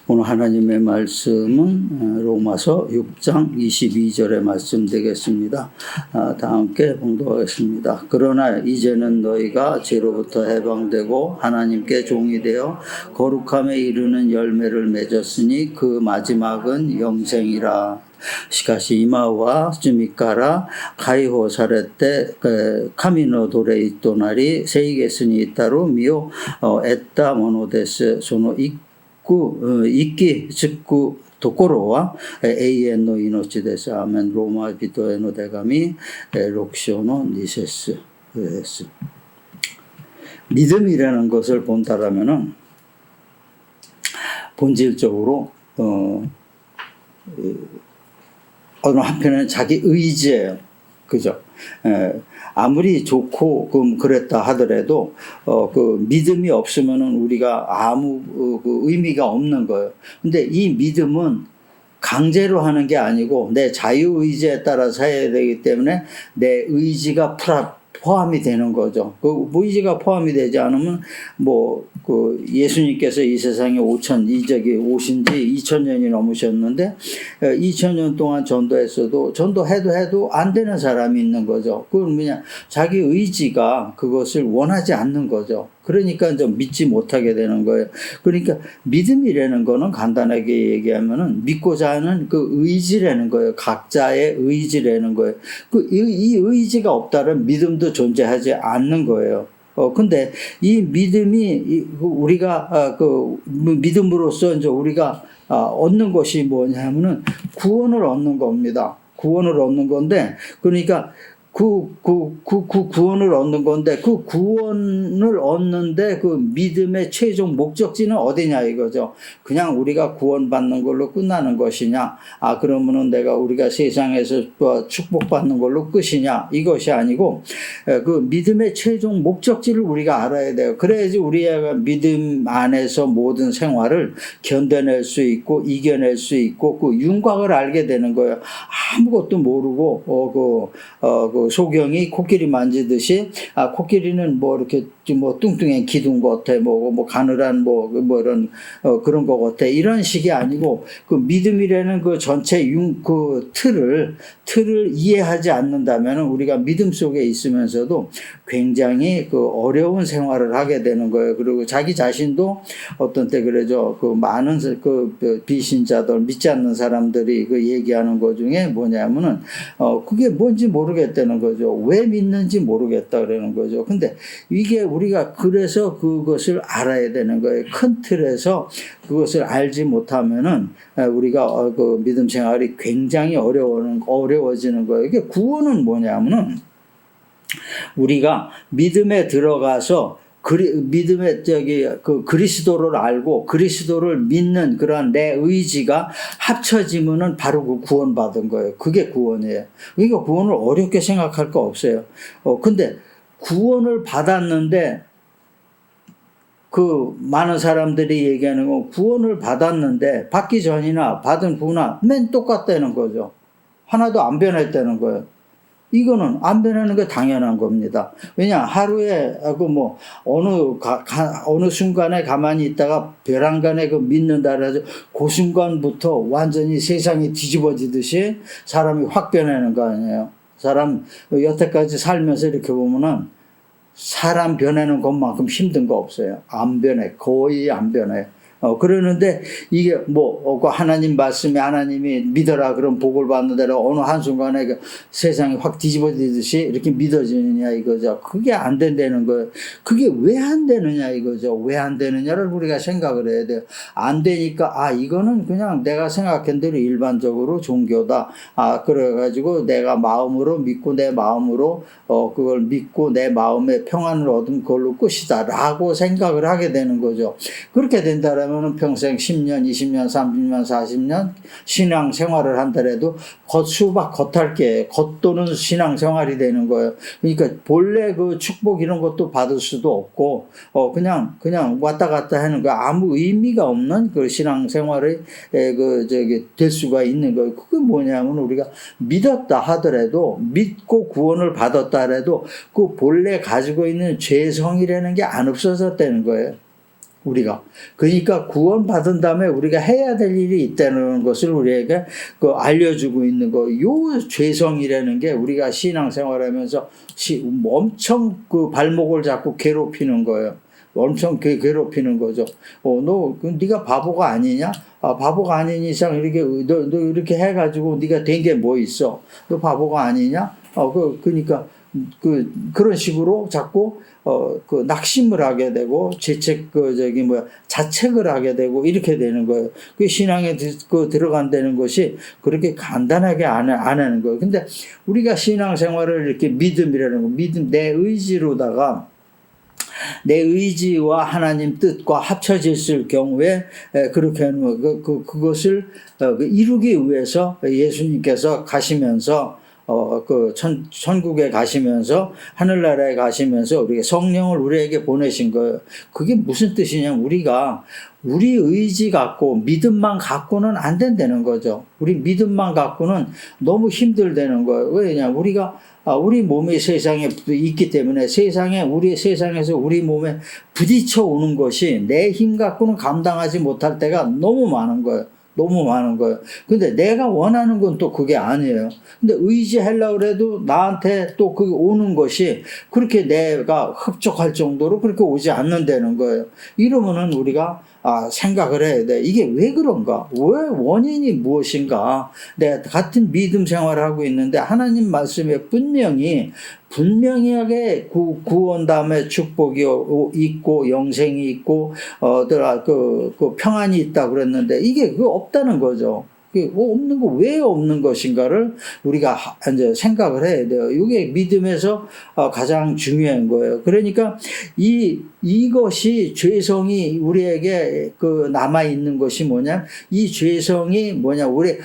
오늘 하나님의 말씀은 로마서 6장 22절의 말씀 되겠습니다. 다 함께 봉독하겠습니다. 그러나 이제는 너희가 죄로부터 해방되고 하나님께 종이 되어 거룩함에 이르는 열매를 맺었으니 그 마지막은 영생이라. 시카시 이마와 주미카라 가이호 사레테 카미노 도레 이토나리 세이게스니 이타로 미오 에타 모노데스 소노 이끼 즉구 도코로와 에이엔노 이노치 데스 아멘. 로마 비토에노 데가미 록쇼노 니세스. 믿음이라는 것을 본다라면은 본질적으로 어느 한편에는 자기 의지예요. 그죠? 아무리 좋고 그랬다 하더라도 그 믿음이 없으면은 우리가 아무 그 의미가 없는 거예요. 근데 이 믿음은 강제로 하는 게 아니고 내 자유의지에 따라서 해야 되기 때문에 내 의지가 포함이 되는 거죠. 그 의지가 포함이 되지 않으면 그 예수님께서 이 세상에 오신 지 2000년이 넘으셨는데 2000년 동안 전도해도 해도 안 되는 사람이 있는 거죠. 그건 뭐냐, 자기 의지가 그것을 원하지 않는 거죠. 그러니까 좀 믿지 못하게 되는 거예요. 그러니까 믿음이라는 거는 간단하게 얘기하면은 믿고자 하는 그 의지라는 거예요. 각자의 의지라는 거예요. 이 의지가 없다면 믿음도 존재하지 않는 거예요. 근데 이 믿음이 우리가 믿음으로써 이제 우리가 얻는 것이 뭐냐면은 구원을 얻는 겁니다. 구원을 얻는 건데, 그러니까 구원을 얻는 건데, 그 구원을 얻는데 그 믿음의 최종 목적지는 어디냐 이거죠. 그냥 우리가 구원받는 걸로 끝나는 것이냐, 그러면은 우리가 세상에서 축복받는 걸로 끝이냐, 이것이 아니고 그 믿음의 최종 목적지를 우리가 알아야 돼요. 그래야지 우리가 믿음 안에서 모든 생활을 견뎌낼 수 있고 이겨낼 수 있고 그 윤곽을 알게 되는 거예요. 아무것도 모르고 소경이 코끼리 만지듯이, 코끼리는 이렇게 뚱뚱한 기둥 같아, 가늘한 이런 그런 거 같아, 이런 식이 아니고 그 믿음이라는 그 전체 틀을 이해하지 않는다면 우리가 믿음 속에 있으면서도 굉장히 어려운 생활을 하게 되는 거예요. 그리고 자기 자신도 어떤 때 그러죠. 많은 비신자들, 믿지 않는 사람들이 얘기하는 것 중에 뭐냐면은 그게 뭔지 모르겠다는 거죠. 왜 믿는지 모르겠다 그러는 거죠. 근데 이게 우리가 그래서 그것을 알아야 되는 거예요. 큰 틀에서 그것을 알지 못하면은 우리가 그 믿음 생활이 굉장히 어려워지는 거예요. 이게 구원은 뭐냐면은 우리가 믿음에 들어가서 믿음의 그리스도를 알고 그리스도를 믿는 그러한 내 의지가 합쳐지면은 바로 그 구원받은 거예요. 그게 구원이에요. 그러니까 구원을 어렵게 생각할 거 없어요. 근데 구원을 받았는데 많은 사람들이 얘기하는 건 구원을 받았는데 받기 전이나 받은 후나 맨 똑같다는 거죠. 하나도 안 변했다는 거예요. 이거는 안 변하는 게 당연한 겁니다. 왜냐, 하루에 어느 순간에 가만히 있다가 벼랑간에 믿는다 그래서 그 순간부터 완전히 세상이 뒤집어지듯이 사람이 확 변하는 거 아니에요. 사람 여태까지 살면서 이렇게 보면은 사람 변하는 것만큼 힘든 거 없어요. 안 변해. 거의 안 변해요. 그러는데 이게 하나님 말씀에 하나님이 믿어라 그럼 복을 받는다라 어느 한순간에 세상이 확 뒤집어지듯이 이렇게 믿어지느냐 이거죠. 그게 안 된다는 거예요. 그게 왜 안 되느냐 이거죠. 왜 안 되느냐를 우리가 생각을 해야 돼요. 안 되니까 이거는 그냥 내가 생각한 대로 일반적으로 종교다. 그래가지고 내가 마음으로 믿고 내 마음으로 그걸 믿고 내 마음에 평안을 얻은 걸로 끝이다 라고 생각을 하게 되는 거죠. 그렇게 된다면 평생 10년, 20년, 30년, 40년 신앙 생활을 한다래도 겉핥게 겉도는 신앙 생활이 되는 거예요. 그러니까 본래 그 축복 이런 것도 받을 수도 없고 그냥 왔다 갔다 하는 거 아무 의미가 없는 그 신앙 생활이 될 수가 있는 거예요. 그게 뭐냐면 우리가 믿었다 하더라도 믿고 구원을 받았다 해도 그 본래 가지고 있는 죄성이라는 게 안 없어졌다는 거예요. 우리가. 그러니까 구원받은 다음에 우리가 해야 될 일이 있다는 것을 우리에게 알려주고 있는 거. 요 죄성이라는 게 우리가 신앙생활하면서 엄청 발목을 잡고 괴롭히는 거예요. 엄청 괴롭히는 거죠. 네가 바보가 아니냐? 바보가 아닌 이상 너 이렇게 해가지고 네가 된 게 뭐 있어? 너 바보가 아니냐? 그러니까 그런 식으로 자꾸 낙심을 하게 되고 자책을 하게 되고 이렇게 되는 거예요. 그 신앙에 들어간다는 것이 그렇게 간단하게 안 하는 거예요. 근데 우리가 신앙생활을 이렇게 믿음이라는 거, 내 의지로다가 내 의지와 하나님 뜻과 합쳐졌을 경우에 그렇게 하는 거, 그것을 이루기 위해서 예수님께서 가시면서 천국에 가시면서 하늘나라에 가시면서 우리가 성령을 우리에게 보내신 거예요. 그게 무슨 뜻이냐면 우리 의지 갖고 믿음만 갖고는 안 된다는 거죠. 우리 믿음만 갖고는 너무 힘들다는 거예요. 왜냐? 우리 몸이 세상에 있기 때문에 우리 세상에서 우리 몸에 부딪혀 오는 것이 내 힘 갖고는 감당하지 못할 때가 너무 많은 거예요. 너무 많은 거예요. 근데 내가 원하는 건 또 그게 아니에요. 근데 의지하려고 해도 나한테 또 그게 오는 것이 그렇게 내가 흡족할 정도로 그렇게 오지 않는다는 거예요. 이러면은 우리가 생각을 해야 돼. 이게 왜 그런가? 왜 원인이 무엇인가? 내가 같은 믿음 생활을 하고 있는데 하나님 말씀에 분명하게 구원 다음에 축복이 있고 영생이 있고 평안이 있다 그랬는데 이게 없다는 거죠. 없는 거 왜 없는 것인가를 우리가 이제 생각을 해야 돼요. 이게 믿음에서 가장 중요한 거예요. 그러니까 이것이 죄성이 우리에게 남아 있는 것이 뭐냐? 이 죄성이 뭐냐? 우리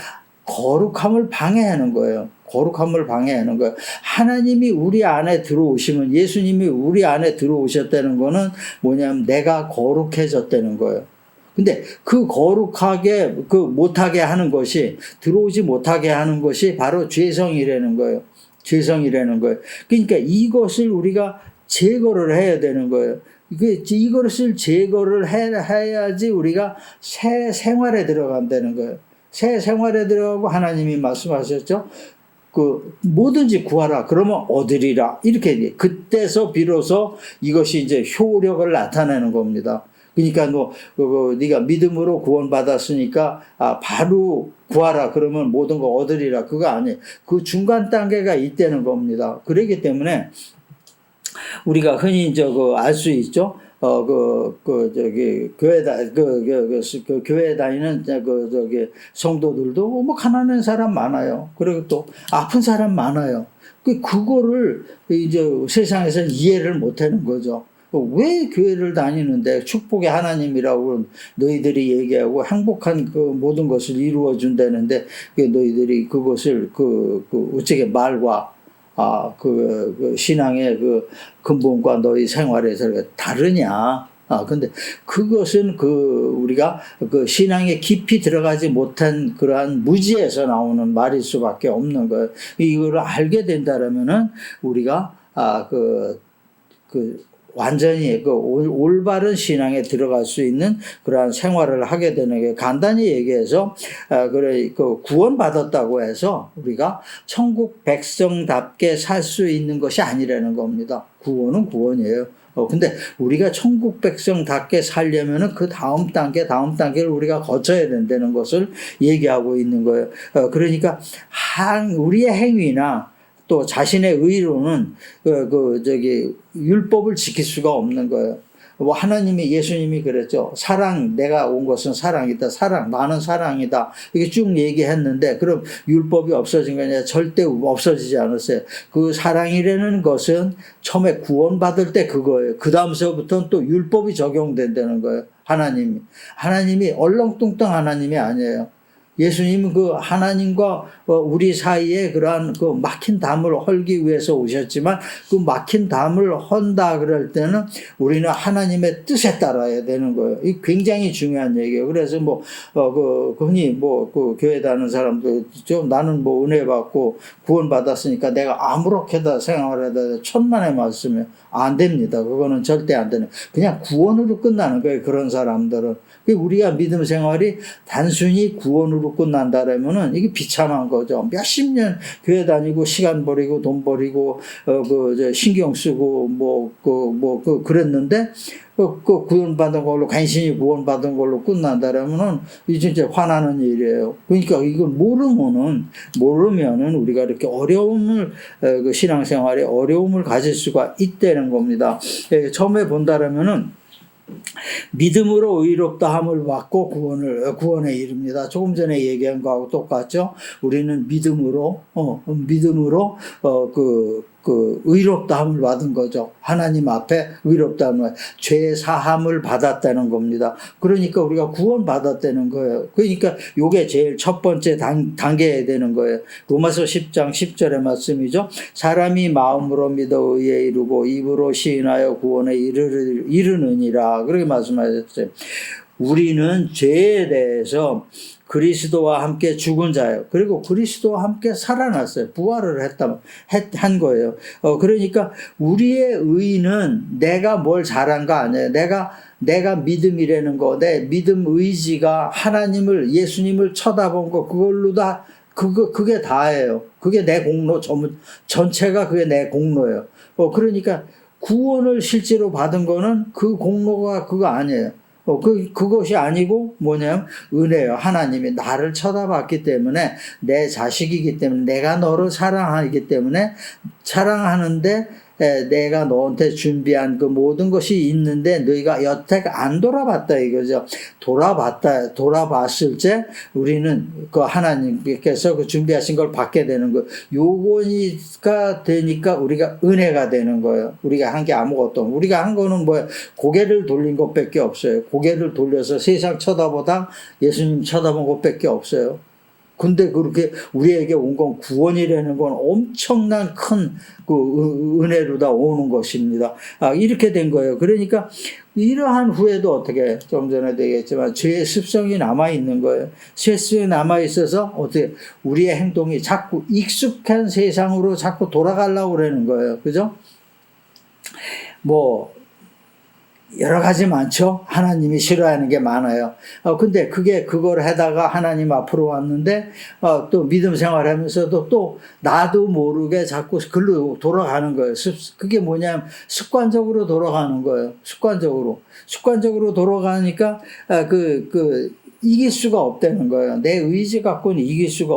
거룩함을 방해하는 거예요. 거룩함을 방해하는 거예요. 하나님이 우리 안에 들어오시면 예수님이 우리 안에 들어오셨다는 거는 뭐냐면 내가 거룩해졌다는 거예요. 근데 그 거룩하게 못하게 하는 것이 들어오지 못하게 하는 것이 바로 죄성이라는 거예요. 죄성이라는 거예요. 그러니까 이것을 우리가 제거를 해야 되는 거예요. 이것을 제거를 해야지 우리가 새 생활에 들어간다는 거예요. 새 생활에 들어가고 하나님이 말씀하셨죠. 뭐든지 구하라. 그러면 얻으리라. 이렇게 그때서 비로소 이것이 이제 효력을 나타내는 겁니다. 그러니까 네가 믿음으로 구원받았으니까 바로 구하라. 그러면 모든 거 얻으리라. 그거 아니에요. 그 중간 단계가 있다는 겁니다. 그렇기 때문에 우리가 흔히 알 수 있죠. 교회 다니는 성도들도 가난한 사람 많아요. 그리고 또 아픈 사람 많아요. 그거를 이제 세상에서 이해를 못 하는 거죠. 왜 교회를 다니는데 축복의 하나님이라고 너희들이 얘기하고 행복한 모든 것을 이루어 준다는데 너희들이 그것을 어떻게 말과 신앙의 근본과 너희 생활에서 다르냐? 근데 그것은 우리가 신앙에 깊이 들어가지 못한 그러한 무지에서 나오는 말일 수밖에 없는 거예요. 이거를 알게 된다라면은 우리가 완전히 올바른 신앙에 들어갈 수 있는 그러한 생활을 하게 되는 게 간단히 얘기해서 구원받았다고 해서 우리가 천국 백성답게 살 수 있는 것이 아니라는 겁니다. 구원은 구원이에요. 근데 우리가 천국 백성답게 살려면은 그 다음 단계를 우리가 거쳐야 된다는 것을 얘기하고 있는 거예요. 그러니까 우리의 행위나 또 자신의 의로는 율법을 지킬 수가 없는 거예요. 예수님이 그랬죠. 내가 온 것은 사랑이다. 나는 사랑이다. 이게 쭉 얘기했는데, 그럼 율법이 없어진 거 아니라 절대 없어지지 않았어요. 그 사랑이라는 것은 처음에 구원받을 때 그거예요. 그 다음서부터는 또 율법이 적용된다는 거예요. 하나님이 얼렁뚱땅 하나님이 아니에요. 예수님은 그 하나님과 우리 사이에 그러한 그 막힌 담을 헐기 위해서 오셨지만 그 막힌 담을 헌다 그럴 때는 우리는 하나님의 뜻에 따라야 되는 거예요. 이 굉장히 중요한 얘기예요. 그래서 흔히 그 교회 다니는 사람들 좀 나는 은혜 받고 구원 받았으니까 내가 아무렇게나 생활해도 천만의 말씀이에요. 안 됩니다. 그거는 절대 안 되는. 그냥 구원으로 끝나는 거예요. 그런 사람들은. 우리가 믿음 생활이 단순히 구원으로 끝난다라면은 이게 비참한 거죠. 몇십 년 교회 다니고 시간 버리고 돈 버리고 신경 쓰고 그랬는데 구원받은 걸로 간신히 구원받은 걸로 끝난다라면은 이 진짜 화나는 일이에요. 그러니까 이걸 모르면은 우리가 이렇게 어려움을 신앙생활에 어려움을 가질 수가 있다는 겁니다. 처음에 본다라면은 믿음으로 의롭다 함을 받고 구원에 이릅니다. 조금 전에 얘기한 거하고 똑같죠. 우리는 믿음으로 의롭다 함을 받은 거죠. 하나님 앞에 의롭다 함을, 죄 사함을 받았다는 겁니다. 그러니까 우리가 구원 받았다는 거예요. 그러니까 요게 제일 첫 번째 단계야 되는 거예요. 로마서 10장 10절의 말씀이죠. 사람이 마음으로 믿어 의에 이르고 입으로 시인하여 구원에 이르느니라. 그렇게 말씀하셨어요. 우리는 죄에 대해서 그리스도와 함께 죽은 자예요. 그리고 그리스도와 함께 살아났어요. 부활을 한 거예요. 그러니까 우리의 의는 내가 뭘 잘한 거 아니에요. 내가 믿음이라는 거, 내 믿음 의지가 하나님을, 예수님을 쳐다본 거, 그걸로 그게 다예요. 그게 내 공로, 전체가 그게 내 공로예요. 그러니까 구원을 실제로 받은 거는 그 공로가 그거 아니에요. 그것이 아니고 뭐냐면 은혜요. 하나님이 나를 쳐다봤기 때문에 내 자식이기 때문에 내가 너를 사랑하기 때문에 사랑하는데 내가 너한테 준비한 그 모든 것이 있는데 너희가 여태 안 돌아봤다 이거죠. 돌아봤을 때 우리는 그 하나님께서 그 준비하신 걸 받게 되는 거예요. 요거가 되니까 우리가 은혜가 되는 거예요. 우리가 한 게 아무것도 없고, 우리가 한 거는 뭐야? 고개를 돌린 것밖에 없어요. 고개를 돌려서 세상 쳐다보다 예수님 쳐다본 것밖에 없어요. 근데 그렇게 우리에게 온 건 구원이라는 건 엄청난 큰 그 은혜로 다 오는 것입니다. 이렇게 된 거예요. 그러니까 이러한 후에도 어떻게 좀 전에 얘기했지만 죄의 습성이 남아있는 거예요. 죄의 습성이 남아있어서 어떻게 우리의 행동이 자꾸 익숙한 세상으로 자꾸 돌아가려고 그러는 거예요. 그죠? 여러 가지 많죠? 하나님이 싫어하는 게 많아요. 근데 그걸 하다가 하나님 앞으로 왔는데, 또 믿음 생활 하면서도 또 나도 모르게 자꾸 글로 돌아가는 거예요. 그게 뭐냐면 습관적으로 돌아가는 거예요. 습관적으로 돌아가니까, 이길 수가 없다는 거예요. 내 의지 갖고는 이길 수가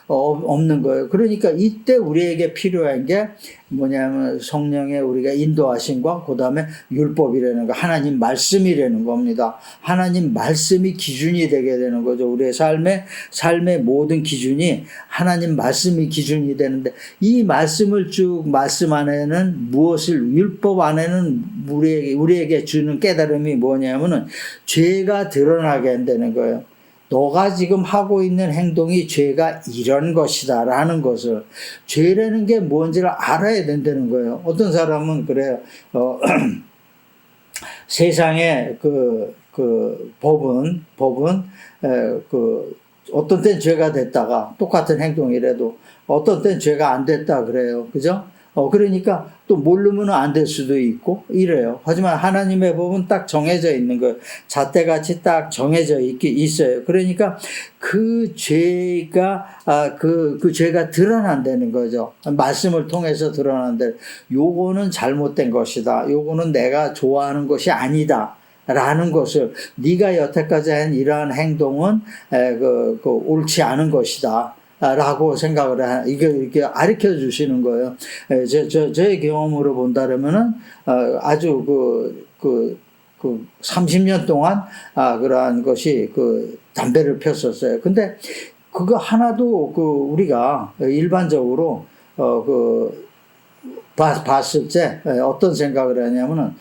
없는 거예요. 그러니까 이때 우리에게 필요한 게 뭐냐면 성령의 우리가 인도하심과 그 다음에 율법이라는 거, 하나님 말씀이라는 겁니다. 하나님 말씀이 기준이 되게 되는 거죠. 우리의 삶의 모든 기준이 하나님 말씀이 기준이 되는데, 이 말씀을 말씀 안에는 율법 안에는 우리에게 주는 깨달음이 뭐냐면은 죄가 드러나게 한다는 거예요. 너가 지금 하고 있는 행동이 죄가 이런 것이다 라는 것을, 죄라는 게 뭔지를 알아야 된다는 거예요. 어떤 사람은 그래요. 세상에 법은 어떤 땐 죄가 됐다가 똑같은 행동이라도 어떤 땐 죄가 안 됐다 그래요. 그죠? 그러니까 또 모르면 안 될 수도 있고 이래요. 하지만 하나님의 법은 딱 정해져 있는 거예요. 잣대같이 딱 정해져 있어요. 그러니까 그 죄가 그 죄가 드러난다는 거죠. 말씀을 통해서 드러난다. 요거는 잘못된 것이다. 요거는 내가 좋아하는 것이 아니다. 라는 것을, 네가 여태까지 한 이러한 행동은 옳지 않은 것이다. 라고 생각을 이렇게 가르쳐 주시는 거예요. 저의 경험으로 본다면은, 아주 30년 동안, 그러한 것이 담배를 폈었어요. 근데 그거 하나도 우리가 일반적으로, 봤을 때 어떤 생각을 하냐면은,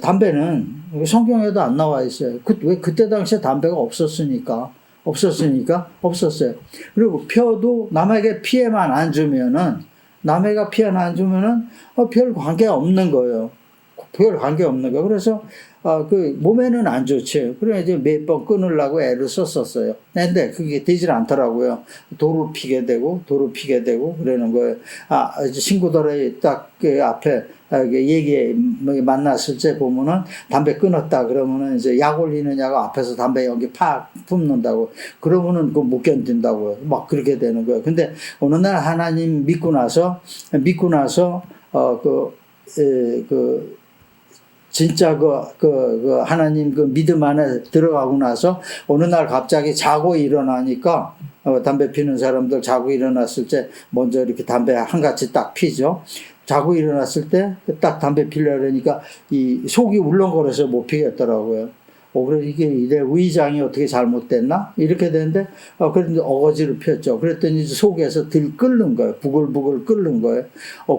담배는 성경에도 안 나와 있어요. 왜 그때 당시에 담배가 없었으니까. 없었으니까 없었어요. 그리고 펴도 남에게 피해만 안 주면은 남에게 피해만 안 주면은 별 관계 없는 거예요. 별 관계 없는 거. 그래서 그 몸에는 안 좋지. 그래 이제 몇 번 끊으려고 애를 썼었어요. 근데 그게 되질 않더라고요. 도로 피게 되고 그러는 거예요. 친구들이 딱 그 앞에 얘기 만났을 때 보면은 담배 끊었다 그러면은 이제 약 올리느냐고 앞에서 담배 연기 팍 뿜는다고. 그러면은 그거 못 견딘다고요. 막 그렇게 되는 거예요. 근데 어느 날 하나님 믿고 나서 진짜 하나님 그 믿음 안에 들어가고 나서 어느 날 갑자기 자고 일어나니까 담배 피는 사람들 자고 일어났을 때 먼저 이렇게 담배 한 가지 딱 피죠. 자고 일어났을 때 딱 담배 피려고 그러니까 이 속이 울렁거려서 못 피겠더라고요. 그래 이게 내 의장이 어떻게 잘못됐나? 이렇게 되는데 그런데 어거지로 폈죠. 그랬더니 속에서 들 끓는 거예요. 부글부글 끓는 거예요.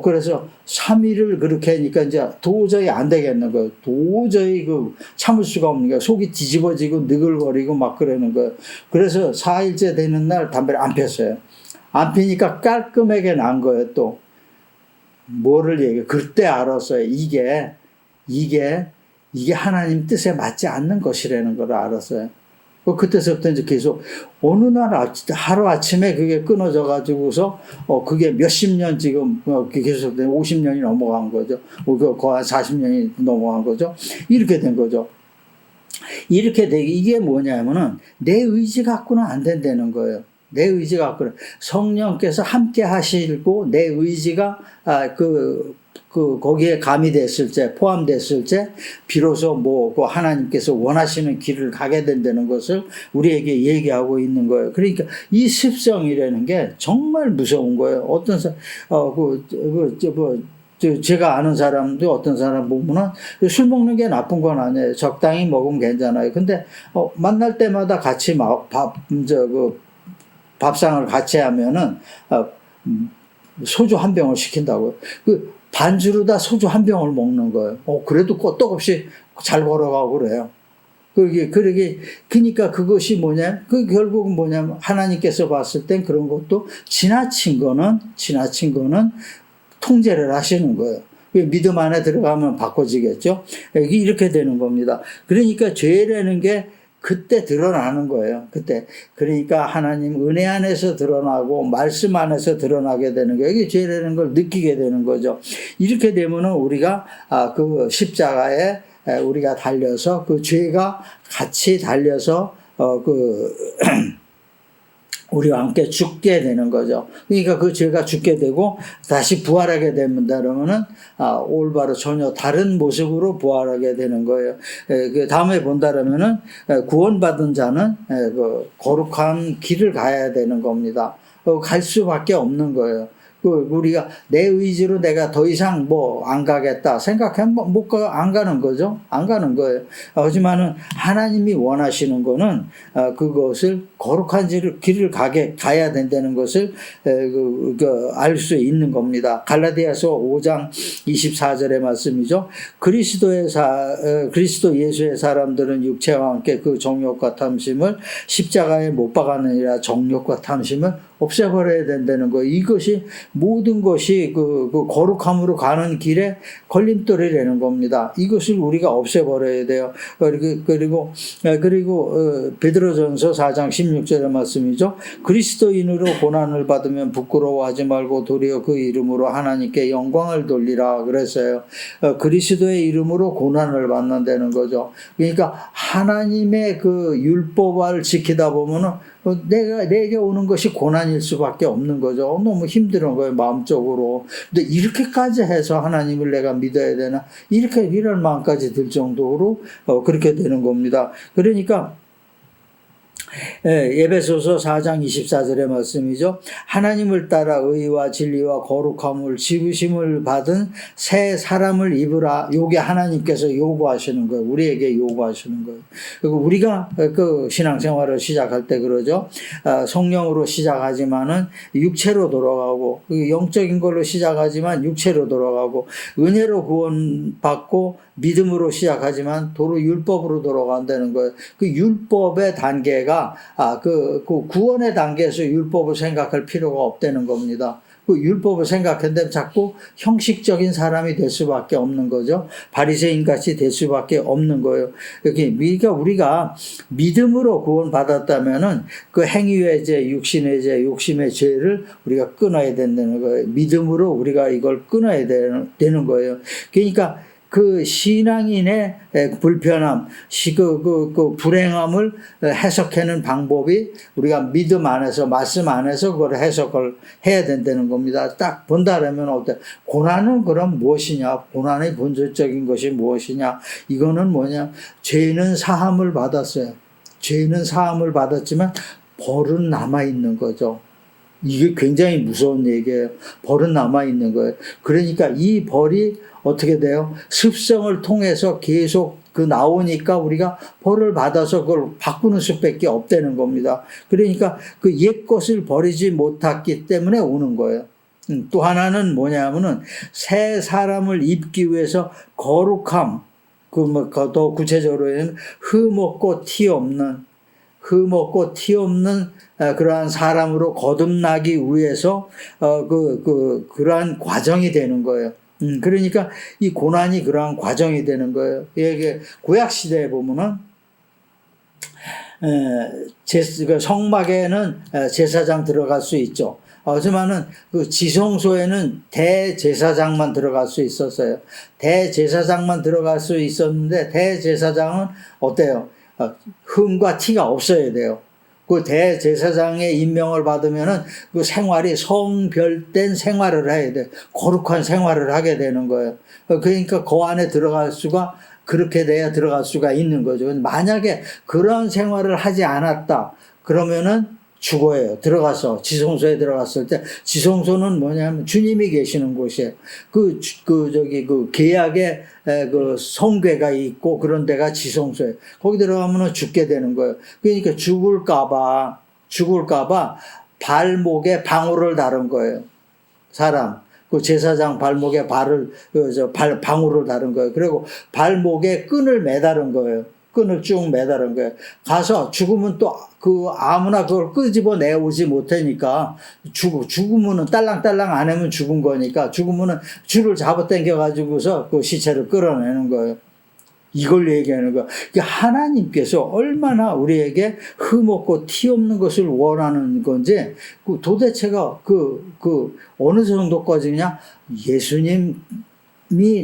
그래서 3일을 그렇게 하니까 이제 도저히 안 되겠는 거예요. 도저히 참을 수가 없는 거예요. 속이 뒤집어지고 느글거리고 막 그러는 거예요. 그래서 4일째 되는 날 담배를 안 폈어요. 안 피니까 깔끔하게 난 거예요. 또 뭐를 얘기해? 그때 알았어요. 이게 하나님 뜻에 맞지 않는 것이라는 걸 알았어요. 그때서부터 이제 계속 어느 날 하루 아침에 그게 끊어져 가지고서 그게 몇십 년 지금 계속 50년이 넘어간 거죠. 거의 40년이 넘어간 거죠. 이렇게 된 거죠. 이렇게 되게 이게 뭐냐면은 내 의지 갖고는 안 된다는 거예요. 내 의지 갖고는 성령께서 함께 하시고 내 의지가 거기에 가미됐을 때, 포함됐을 때, 비로소 하나님께서 원하시는 길을 가게 된다는 것을 우리에게 얘기하고 있는 거예요. 그러니까 이 습성이라는 게 정말 무서운 거예요. 어떤 제가 아는 사람도 어떤 사람 보면은 술 먹는 게 나쁜 건 아니에요. 적당히 먹으면 괜찮아요. 근데, 만날 때마다 같이 밥상을 같이 하면은, 소주 한 병을 시킨다고요. 반주로 다 소주 한 병을 먹는 거예요. 그래도 끄떡없이 잘 걸어가고 그래요. 그러니까 그것이 결국은 뭐냐면, 하나님께서 봤을 땐 그런 것도 지나친 거는 통제를 하시는 거예요. 믿음 안에 들어가면 바꿔지겠죠? 이렇게 되는 겁니다. 그러니까 죄라는 게 그때 드러나는 거예요. 그때. 그러니까 하나님 은혜 안에서 드러나고 말씀 안에서 드러나게 되는 거예요. 이게 죄라는 걸 느끼게 되는 거죠. 이렇게 되면은 우리가 그 십자가에 우리가 달려서 그 죄가 같이 달려서 우리와 함께 죽게 되는 거죠. 그러니까 그 죄가 죽게 되고 다시 부활하게 되면은 올바로 전혀 다른 모습으로 부활하게 되는 거예요. 그 다음에 본다면은 구원받은 자는 거룩한 길을 가야 되는 겁니다. 갈 수밖에 없는 거예요. 우리가 내 의지로 내가 더 이상 안 가겠다 생각하면 안 가는 거죠. 안 가는 거예요. 하지만은 하나님이 원하시는 거는 그것을 거룩한 길을 가야 된다는 것을 알 수 있는 겁니다. 갈라디아서 5장 24절의 말씀이죠. 그리스도 예수의 사람들은 육체와 함께 그 정욕과 탐심을 십자가에 못 박아느니라. 정욕과 탐심을 없애버려야 된다는 거예요. 이것이 모든 것이 그 거룩함으로 가는 길에 걸림돌이라는 겁니다. 이것을 우리가 없애버려야 돼요. 그리고 베드로전서 4장 16절의 말씀이죠. 그리스도인으로 고난을 받으면 부끄러워하지 말고 도리어 그 이름으로 하나님께 영광을 돌리라 그랬어요. 그리스도의 이름으로 고난을 받는다는 거죠. 그러니까 하나님의 그 율법을 지키다 보면은 내게 오는 것이 고난일 수밖에 없는 거죠. 너무 힘든 거예요, 마음적으로. 근데 이렇게까지 해서 하나님을 내가 믿어야 되나? 이런 마음까지 들 정도로 그렇게 되는 겁니다. 그러니까 에베소서 4장 24절의 말씀이죠. 하나님을 따라 의와 진리와 거룩함을 지으심을 받은 새 사람을 입으라. 요게 하나님께서 요구하시는 거예요. 우리에게 요구하시는 거예요. 그리고 우리가 그 신앙생활을 시작할 때 그러죠. 성령으로 시작하지만은 육체로 돌아가고 영적인 걸로 시작하지만 육체로 돌아가고 은혜로 구원받고 믿음으로 시작하지만 도로 율법으로 돌아간다는 거예요. 그 율법의 단계가 그 구원의 단계에서 율법을 생각할 필요가 없다는 겁니다. 그 율법을 생각했는데 자꾸 형식적인 사람이 될 수밖에 없는 거죠. 바리새인 같이 될 수밖에 없는 거예요. 그러니까 우리가 믿음으로 구원받았다면은 그 행위의 죄, 육신의 죄, 욕심의 죄를 우리가 끊어야 된다는 거예요. 믿음으로 우리가 이걸 끊어야 되는 거예요. 그러니까 그 신앙인의 불편함, 그 불행함을 해석하는 방법이 우리가 믿음 안에서, 말씀 안에서 그걸 해석을 해야 된다는 겁니다. 딱 본다라면 어때? 고난은 그럼 무엇이냐? 고난의 본질적인 것이 무엇이냐? 이거는 뭐냐? 죄는 사함을 받았어요. 죄는 사함을 받았지만 벌은 남아있는 거죠. 이게 굉장히 무서운 얘기예요. 벌은 남아있는 거예요. 그러니까 이 벌이 어떻게 돼요? 습성을 통해서 계속 나오니까 우리가 벌을 받아서 그걸 바꾸는 수밖에 없다는 겁니다. 그러니까 그 옛 것을 버리지 못했기 때문에 오는 거예요. 또 하나는 뭐냐면은 새 사람을 입기 위해서 거룩함, 더 구체적으로는 흠없고 티 없는 그러한 사람으로 거듭나기 위해서 그러한 과정이 되는 거예요. 그러니까 이 고난이 그러한 과정이 되는 거예요. 이게 구약 시대에 보면은 성막에는 제사장 들어갈 수 있죠. 하지만은 그 지성소에는 대제사장만 들어갈 수 있었어요. 대제사장만 들어갈 수 있었는데 대제사장은 어때요? 흠과 티가 없어야 돼요. 그 대제사장의 임명을 받으면은 그 생활이 성별된 생활을 해야 돼. 거룩한 생활을 하게 되는 거예요. 그러니까 그 안에 그렇게 돼야 들어갈 수가 있는 거죠. 만약에 그런 생활을 하지 않았다, 그러면은 죽어요. 지성소에 들어갔을 때, 지성소는 뭐냐면 주님이 계시는 곳이에요. 그 계약의 그 성궤가 있고 그런 데가 지성소예요. 거기 들어가면 죽게 되는 거예요. 그러니까 죽을까봐 발목에 방울을 다른 거예요. 사람. 그 제사장 발목에 방울을 다른 거예요. 그리고 발목에 끈을 매다른 거예요. 끈을 쭉 매다른 거예요. 가서 죽으면 또 아무나 그걸 끄집어 내오지 못하니까 죽으면은 딸랑딸랑 안 하면 죽은 거니까 죽으면은 줄을 잡아당겨가지고서 그 시체를 끌어내는 거예요. 이걸 얘기하는 거야. 하나님께서 얼마나 우리에게 흠없고 티 없는 것을 원하는 건지, 도대체가 어느 정도까지냐? 예수님이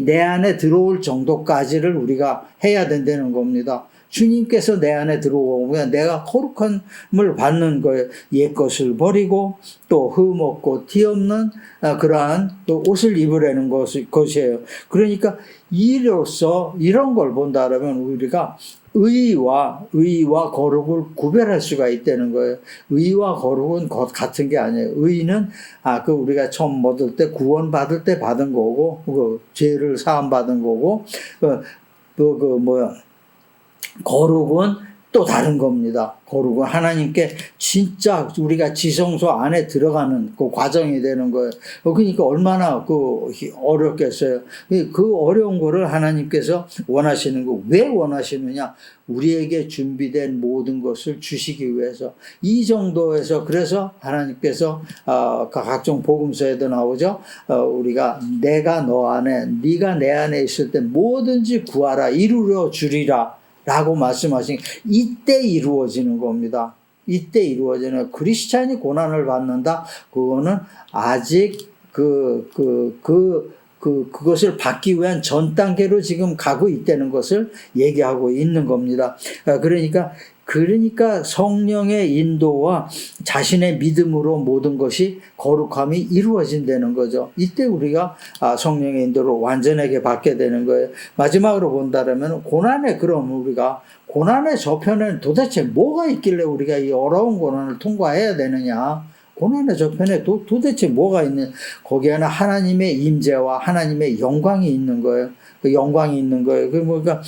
내 안에 들어올 정도까지를 우리가 해야 된다는 겁니다. 주님께서 내 안에 들어오면 내가 거룩함을 받는 거예요. 옛 것을 버리고 또 흠없고 티 없는 그러한 또 옷을 입으라는 것이에요. 그러니까 이로써 이런 걸 본다라면 우리가 의와 거룩을 구별할 수가 있다는 거예요. 의와 거룩은 같은 게 아니에요. 의는 우리가 처음 얻을 때 구원 받을 때 받은 거고, 죄를 사함 받은 거고, 거룩은 또 다른 겁니다. 거룩은 하나님께 진짜 우리가 지성소 안에 들어가는 그 과정이 되는 거예요. 그러니까 얼마나 어렵겠어요. 그 어려운 거를 하나님께서 원하시는 거. 왜 원하시느냐? 우리에게 준비된 모든 것을 주시기 위해서. 이 정도에서 그래서 하나님께서 각종 복음서에도 나오죠. 우리가 내가 너 안에, 네가 내 안에 있을 때 뭐든지 구하라, 이루려 주리라 라고 말씀하신, 이때 이루어지는 겁니다. 이때 이루어지는, 크리스찬이 고난을 받는다? 그거는 아직 그것을 받기 위한 전 단계로 지금 가고 있다는 것을 얘기하고 있는 겁니다. 그러니까 성령의 인도와 자신의 믿음으로 모든 것이 거룩함이 이루어진다는 거죠. 이때 우리가 성령의 인도를 완전하게 받게 되는 거예요. 마지막으로 본다면 우리가 고난의 저편에는 도대체 뭐가 있길래 우리가 이 어려운 고난을 통과해야 되느냐. 고난의 저편에 도대체 뭐가 있는, 거기에는 하나님의 임재와 하나님의 영광이 있는 거예요. 그 영광이 있는 거예요. 그러니까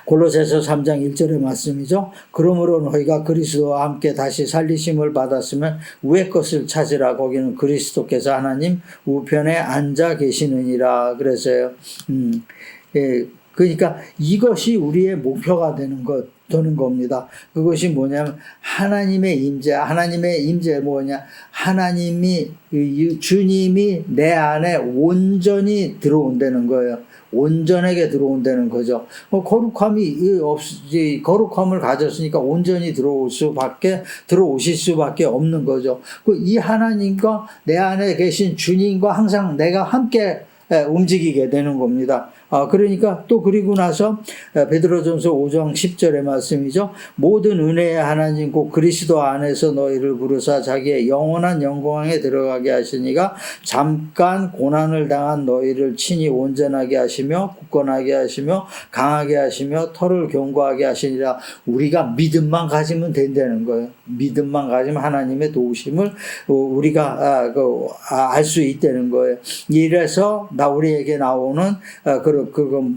골로새서 3장 1절의 말씀이죠. 그러므로 너희가 그리스도와 함께 다시 살리심을 받았으면 위의 것을 찾으라. 거기는 그리스도께서 하나님 우편에 앉아 계시느니라. 그래서요. 예, 그러니까 이것이 우리의 목표가 되는 겁니다. 그것이 뭐냐면 하나님의 임재 뭐냐? 주님이 내 안에 온전히 들어온다는 거예요. 온전하게 들어온다는 거죠. 거룩함을 가졌으니까 온전히 들어오실 수밖에 없는 거죠. 이 하나님과 내 안에 계신 주님과 항상 내가 함께 움직이게 되는 겁니다. 그러니까 또 그리고 나서 베드로전서 5장 10절의 말씀이죠. 모든 은혜의 하나님 곧 그리스도 안에서 너희를 부르사 자기의 영원한 영광에 들어가게 하시니가 잠깐 고난을 당한 너희를 친히 온전하게 하시며 굳건하게 하시며 강하게 하시며 터를 견고하게 하시니라. 우리가 믿음만 가지면 된다는 거예요. 믿음만 가지면 하나님의 도우심을 우리가 알 수 있다는 거예요. 이래서 우리에게 나오는 그건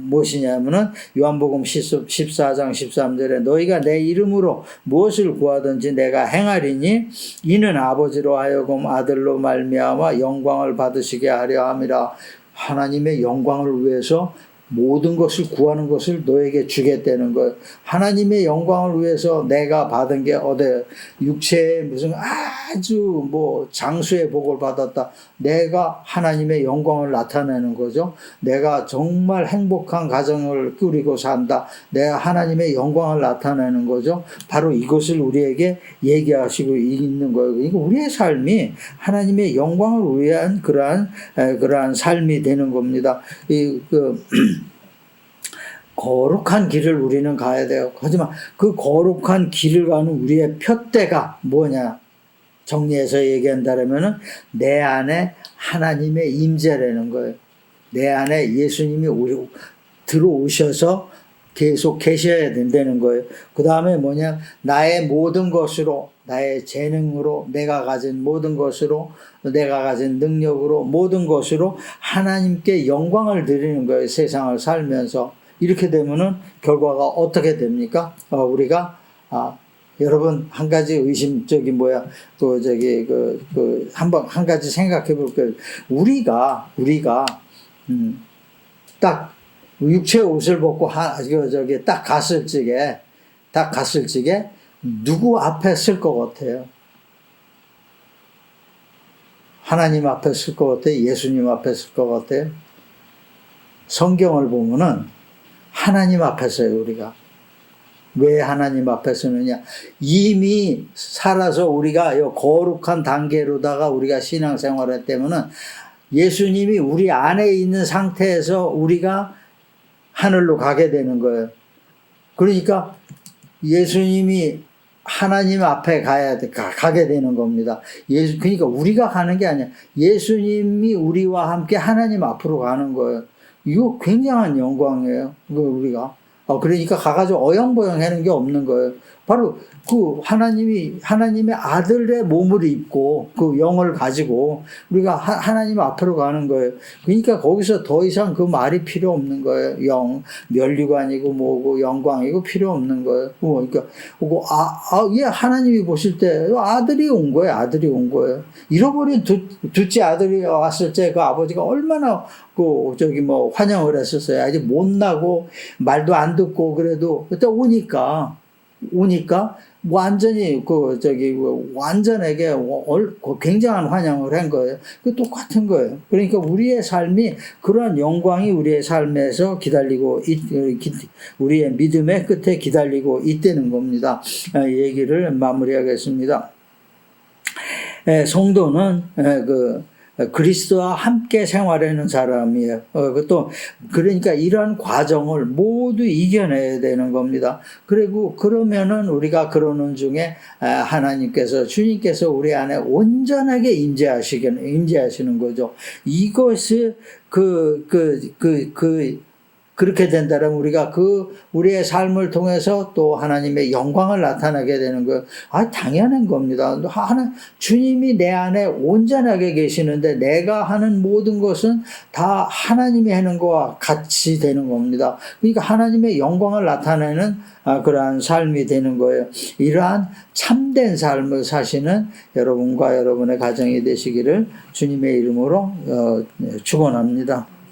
무엇이냐면은 요한복음 14장 13절에 너희가 내 이름으로 무엇을 구하든지 내가 행하리니 이는 아버지로 하여금 아들로 말미암아 영광을 받으시게 하려 함이라. 하나님의 영광을 위해서 모든 것을 구하는 것을 너에게 주겠다는 거예요. 하나님의 영광을 위해서 내가 받은 게 육체의 무슨 아주 장수의 복을 받았다. 내가 하나님의 영광을 나타내는 거죠. 내가 정말 행복한 가정을 꾸리고 산다. 내가 하나님의 영광을 나타내는 거죠. 바로 이것을 우리에게 얘기하시고 있는 거예요. 그러니까 우리의 삶이 하나님의 영광을 위한 그러한 삶이 되는 겁니다. 거룩한 길을 우리는 가야 돼요. 하지만 그 거룩한 길을 가는 우리의 표대가 뭐냐? 정리해서 얘기한다면은 내 안에 하나님의 임재라는 거예요. 내 안에 예수님이 들어오셔서 계속 계셔야 된다는 거예요. 그 다음에 뭐냐? 나의 모든 것으로, 나의 재능으로, 내가 가진 모든 것으로, 내가 가진 능력으로, 모든 것으로 하나님께 영광을 드리는 거예요. 세상을 살면서. 이렇게 되면은 결과가 어떻게 됩니까? 우리가, 여러분, 한 가지 의심적인 한 가지 생각해 볼게요. 우리가, 딱, 육체 옷을 벗고, 딱 갔을 적에, 누구 앞에 쓸 것 같아요? 하나님 앞에 쓸 것 같아요? 예수님 앞에 쓸 것 같아요? 성경을 보면은, 하나님 앞에 서요, 우리가. 왜 하나님 앞에 서느냐? 이미 살아서 우리가 거룩한 단계로다가 우리가 신앙생활을 했다면은 예수님이 우리 안에 있는 상태에서 우리가 하늘로 가게 되는 거예요. 그러니까 예수님이 하나님 앞에 가게 되는 겁니다. 그러니까 우리가 가는 게 아니야. 예수님이 우리와 함께 하나님 앞으로 가는 거예요. 이거 굉장한 영광이에요. 우리가. 그러니까 가가지고 어영부영 하는 게 없는 거예요. 바로 하나님의 아들의 몸을 입고 그 영을 가지고 우리가 하나님 앞으로 가는 거예요. 그러니까 거기서 더 이상 그 말이 필요 없는 거예요. 면류관이고 뭐고 영광이고 필요 없는 거예요. 그러니까, 하나님이 보실 때 아들이 온 거예요. 잃어버린 둘째 아들이 왔을 때 그 아버지가 얼마나 환영을 했었어요. 아직 못나고 말도 안 듣고 그래도 그때 오니까 완전히 완전하게 굉장한 환영을 한 거예요. 그 똑같은 거예요. 그러니까 우리의 삶이 그러한 영광이 우리의 삶에서 우리의 믿음의 끝에 기다리고 있다는 겁니다. 얘기를 마무리하겠습니다. 성도는 그리스도와 함께 생활하는 사람이에요. 그러니까 이러한 과정을 모두 이겨내야 되는 겁니다. 그러면은 우리가 그러는 중에 주님께서 우리 안에 온전하게 임재하시는 거죠. 이것을 그렇게 된다면 우리가 우리의 삶을 통해서 또 하나님의 영광을 나타나게 되는 거, 당연한 겁니다. 주님이 내 안에 온전하게 계시는데 내가 하는 모든 것은 다 하나님이 하는 거와 같이 되는 겁니다. 그러니까 하나님의 영광을 나타내는 그러한 삶이 되는 거예요. 이러한 참된 삶을 사시는 여러분과 여러분의 가정이 되시기를 주님의 이름으로 축원합니다.